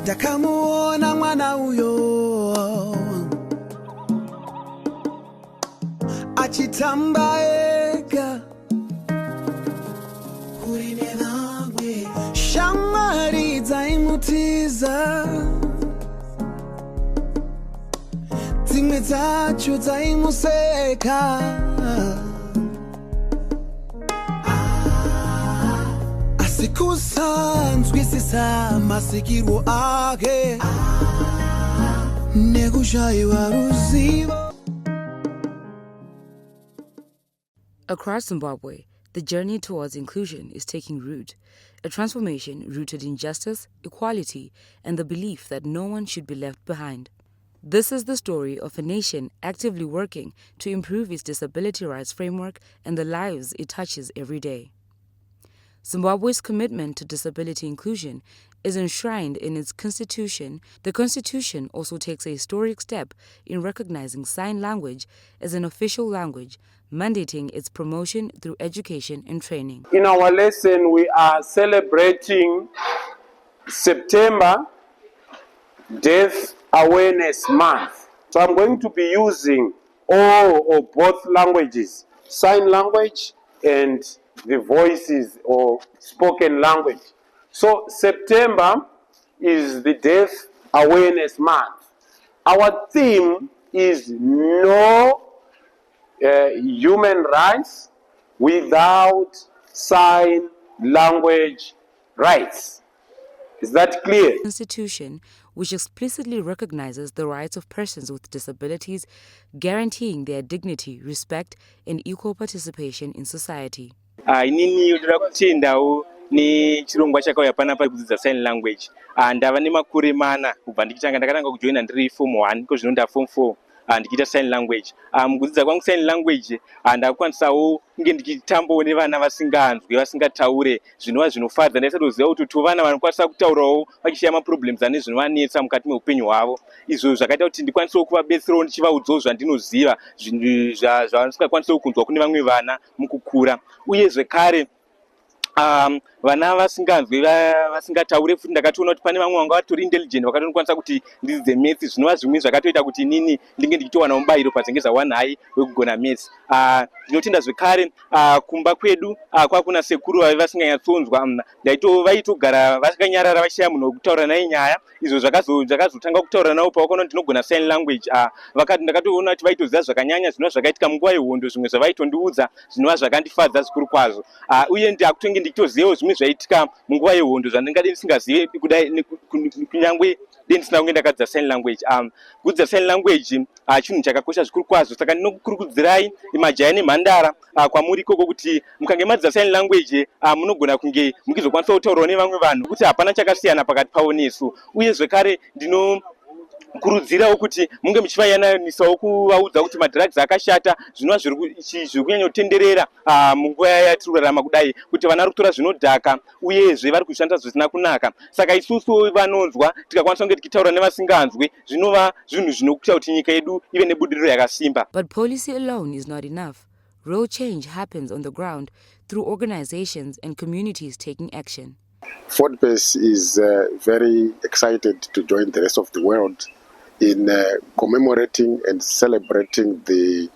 Ndakamuona mwana uyo achitamba ega urine vamwe shamwari dzaimutiza dzimwe dzacho dzaimuseka asi kusanzwisisa masikirwo ake nekushayiwa ruzivo. Across Zimbabwe, the journey towards inclusion is taking root, a transformation rooted in justice, equality, and the belief that no one should be left behind. This is the story of a nation actively working to improve its disability rights framework and the lives it touches every day. Zimbabwe's commitment to disability inclusion is enshrined in its constitution. The constitution also takes a historic step in recognizing sign language as an official language, mandating its promotion through education and training. In our lesson, we are celebrating September Deaf Awareness Month. So I'm going to be using all or both languages, sign language and the voices or spoken language. So September is the Deaf Awareness Month. Our theme is no human rights without sign language rights. Is that clear? The Constitution, which explicitly recognizes the rights of persons with disabilities, guaranteeing their dignity, respect, and equal participation in society. Inini yoda kutendawo nechirongwa chakauya panapa kudzidza sign language. Ndava nemakore mana kubva ndikitanga ndakatanga kujoina ndiri form 1 kozvinonda form 4 ndichiita sign language. Mukudzidza kwangu sign language ndakwanisawo kunge ndichitambawo nevana vasinganzwi vasingataure zvinova zvinofadza. Ndaisatoziva kuti vana vanokwanisa kutaurawo vachishiya maproblems ane zvinovanetsa mukati meupenyu hwavo. Izvo zvakaita kuti ndikwanisewo kuvabetserawo ndichivaudzawo zvandinoziva zvavasingakwanisiwo kunzwa kune vamwe vana mukukura. Uye zvekare vana vasinganzwi vasingataure futi ndakatoona kuti pane vamwe vanga vatori intelligent vakatonokwanisa kuti ndidzidze maths zvinova zvimwe zvakatoita kuti inini ndinge ndichitowana mubayiro padzengeza 1 high wekugona maths. Ndinotenda zvekare kumba kwedu kwakuna sekuru vaiva vasinganyatsonzwa vaitogara vakanyarara vashaya munhu wekutaura naye nyaya. Izvo zvakazotanga kutaura navo pavakaona ndinogona sign language. Ndakatoona kuti vaitoziva zvakanyanya zvinova zvakaitika munguva yehondo, zvimwe zvavaitondiudza zvinova zvakandifadza zvikuru kwazvo. Uye ndakutenge ndichitozivawo zvimwe zvaitika munguva yehondo zvandingade ndisingazive kudai kunyangwe ndisina kunge ndakadzidza sign language. Kudzidza sign language chinhu chakakosha zvikuru kwazvo. Saka ndinokurudzirai majaya nemhandara kwamuri ikoko kuti mukange madzidza sign language munogona kunge mukizokwanisa kutaurawo nevamwe vanhu kuti hapana chakasiyana pakati pavo nesu. Uye zvekare kurudzirawo kuti munge muchivayananiswawo kuvaudza kuti madrugs akashata zvinova zviri kunyanya kutenderera munguva yatirarama kudai, kuti vana vari kutora zvinodhaka uyezve vari kushandisa zvisina kunaka. Saka isusu vanonzwa tikakwanisa kunge tichitaura nevasinganzwi zvinova zvinhu zvinokuita kuti nyika yedu ive nebudiriro yakasimba. But policy alone is not enough. Real change happens on the ground through organizations and communities taking action. Fodpz is very excited to join the rest of the world in commemorating and celebrating the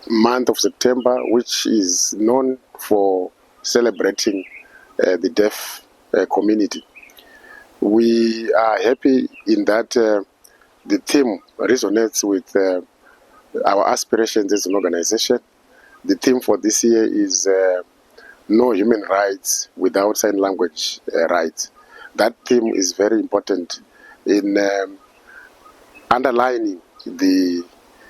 month of September, which is known for celebrating the deaf community. We are happy in that the theme resonates with our aspirations as an organization. The theme for this year is no human rights without sign language rights. That theme is very important in underlining the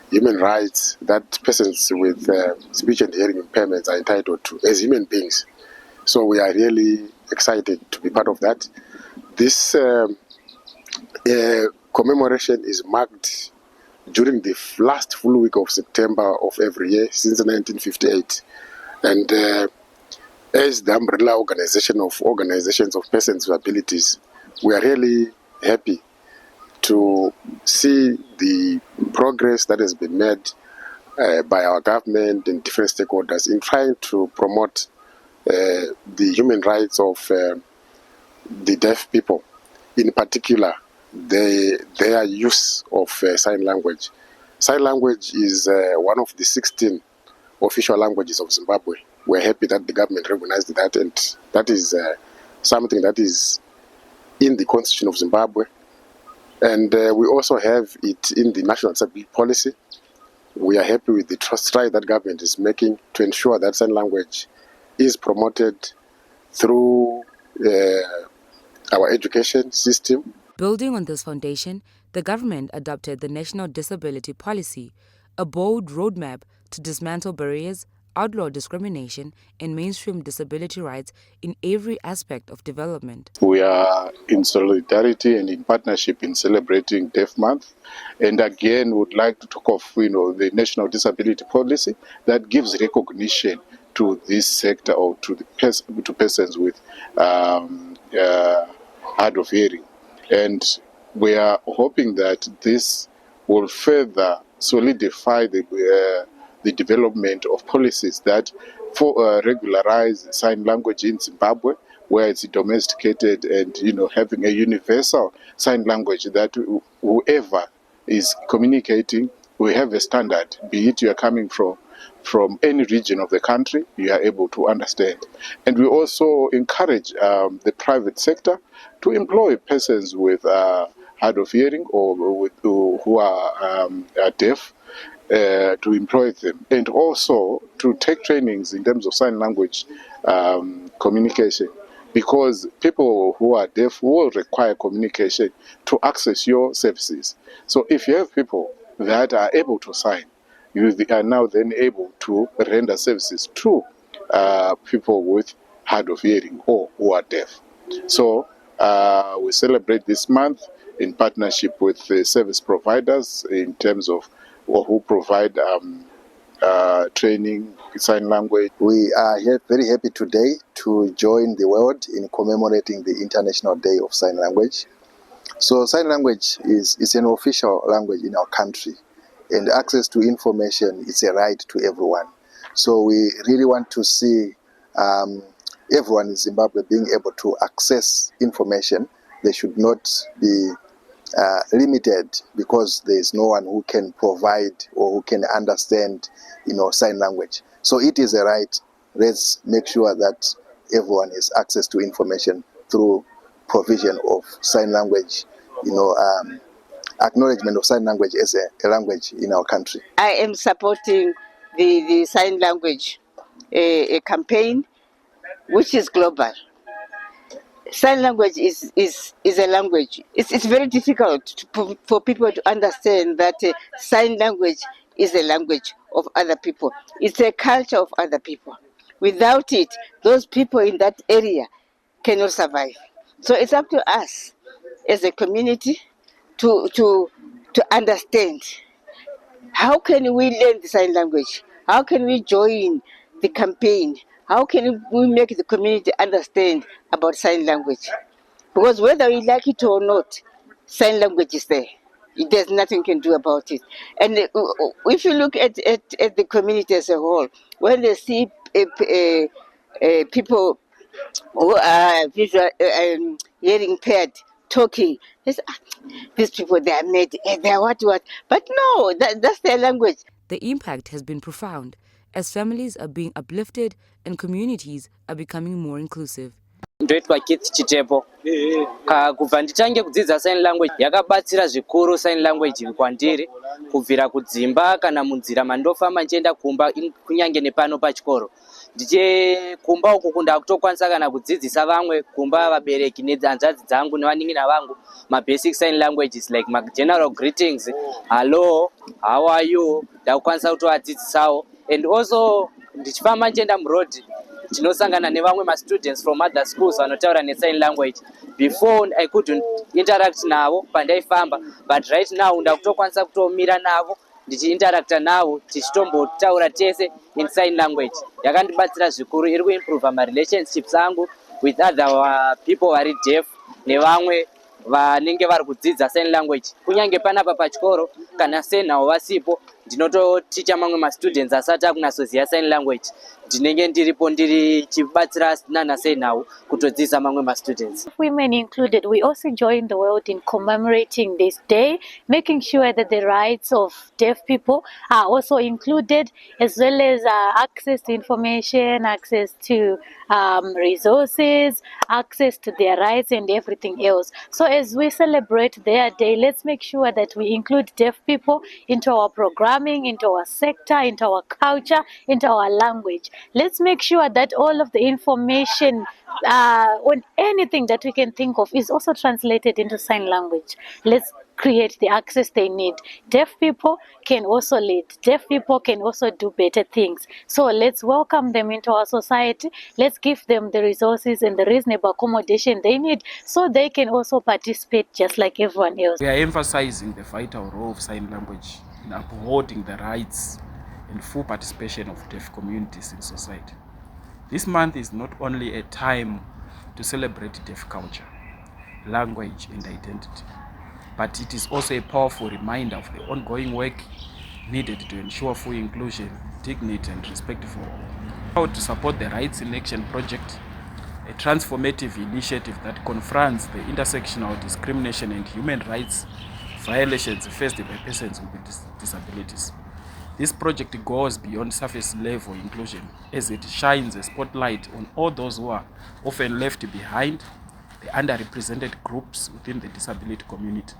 human rights that persons with speech and hearing impairments are entitled to as human beings. So we are really excited to be part of that. This commemoration is marked during the last full week of September of every year since 1958. And as the umbrella organization of organizations of persons with abilities, we are really happy to see the progress that has been made by our government and different stakeholders in trying to promote the human rights of the deaf people. in particular their use of sign language. Sign language is one of the 16 official languages of Zimbabwe. We're happy that the government recognized that, and that is something that is in the Constitution of Zimbabwe. And we also have it in the National Disability Policy. We are happy with the stride that government is making to ensure that sign language is promoted through our education system. Building on this foundation, the government adopted the National Disability Policy, a bold roadmap to dismantle barriers, outlaw discrimination, and mainstream disability rights in every aspect of development. We are in solidarity and in partnership in celebrating Deaf Month, and again would like to talk of the National Disability Policy that gives recognition to this sector, or to persons with hard of hearing. And we are hoping that this will further solidify the development of policies that regularize sign language in Zimbabwe, where it's domesticated, and having a universal sign language that whoever is communicating, we have a standard, be it you are coming from any region of the country, you are able to understand. And we also encourage the private sector to employ persons with hard of hearing or who are deaf, to employ them, and also to take trainings in terms of sign language communication, because people who are deaf will require communication to access your services. So if you have people that are able to sign, you are now then able to render services to people with hard of hearing or who are deaf. So we celebrate this month in partnership with the service providers in terms of who provide training, sign language. We are very happy today to join the world in commemorating the International Day of Sign Language. So sign language is an official language in our country, and access to information is a right to everyone. So we really want to see everyone in Zimbabwe being able to access information. They should not be limited because there is no one who can provide or who can understand sign language. So it is a right. Let's make sure that everyone has access to information through provision of sign language, acknowledgement of sign language as a language in our country. I am supporting the sign language a campaign which is global. Sign language is a language. It's very difficult for people to understand that sign language is a language of other people. It's a culture of other people. Without it, those people in that area cannot survive. So it's up to us as a community to understand. How can we learn the sign language? How can we join the campaign? How can we make the community understand about sign language? Because whether we like it or not, sign language is there. There's nothing you can do about it. And if you look at the community as a whole, when they see people who are visual, hearing impaired talking, they say, these people, they are mad, they are what. But no, that's their language. The impact has been profound, as families are being uplifted and communities are becoming more inclusive. Ndoitwa Keith Chitepo. Kubva ndichange kudzidza sign language yakabatsira zvikuru sign language kwandiri, kubvira kudzimba kana munzira mandofamba nchienda kumba kunyange nepano pachikoro. Kumba uku kunda kutokwanisa kana kudzidzisa vamwe kumba vabereki nehanzvadzi dzangu nevanin'ina vangu basic sign languages like general greetings, hello, how are you, ndakukwanisa kutovadzidzisawo. And also ndichifamba nchienda muroad tinosangana nevamwe students from other schools vanotaura nesign language. Before I couldn't interact navo pandaifamba, but right now ndakutokwanisa kutomira navo ndichiinteracta navo tichitombotaura tese in sign language. Yakandibatsira zvikuru, iri kuimprove my relationships angu with other people vari deaf nevamwe vanenge vari kudzidza sign language. Kunyange panapa pachikoro kana senhau vasipo ndinototicha mamwe students asati akunasoziva sign language. ndinenge ndiripo ndichibatsira nana sei nawo kutodzidzisa mamwe ma-students. Women included, we also join the world in commemorating this day, making sure that the rights of deaf people are also included, as well as access to information, access to resources, access to their rights and everything else. So as we celebrate their day, let's make sure that we include deaf people into our programming, into our sector, into our culture, into our language. Let's make sure that all of the information on anything that we can think of is also translated into sign language. Let's create the access they need. Deaf people can also lead. Deaf people can also do better things. So let's welcome them into our society. Let's give them the resources and the reasonable accommodation they need so they can also participate just like everyone else. We are emphasizing the vital role of sign language in upholding the rights and full participation of deaf communities in society. This month is not only a time to celebrate deaf culture, language and identity, but it is also a powerful reminder of the ongoing work needed to ensure full inclusion, dignity and respect for all. Proud to support the Rights in Action project, a transformative initiative that confronts the intersectional discrimination and human rights violations faced by persons with disabilities. This project goes beyond surface level inclusion as it shines a spotlight on all those who are often left behind, the underrepresented groups within the disability community,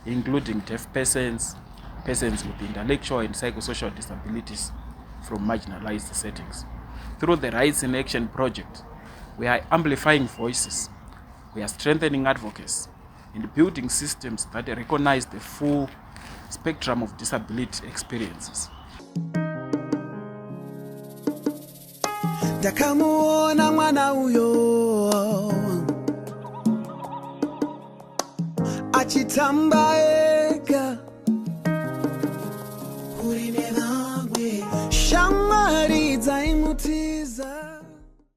including deaf persons, persons with intellectual and psychosocial disabilities from marginalized settings. Through the Rights in Action project, we are amplifying voices, we are strengthening advocacy, and building systems that recognize the full spectrum of disability experiences. Takamuona mwana uyo achitamba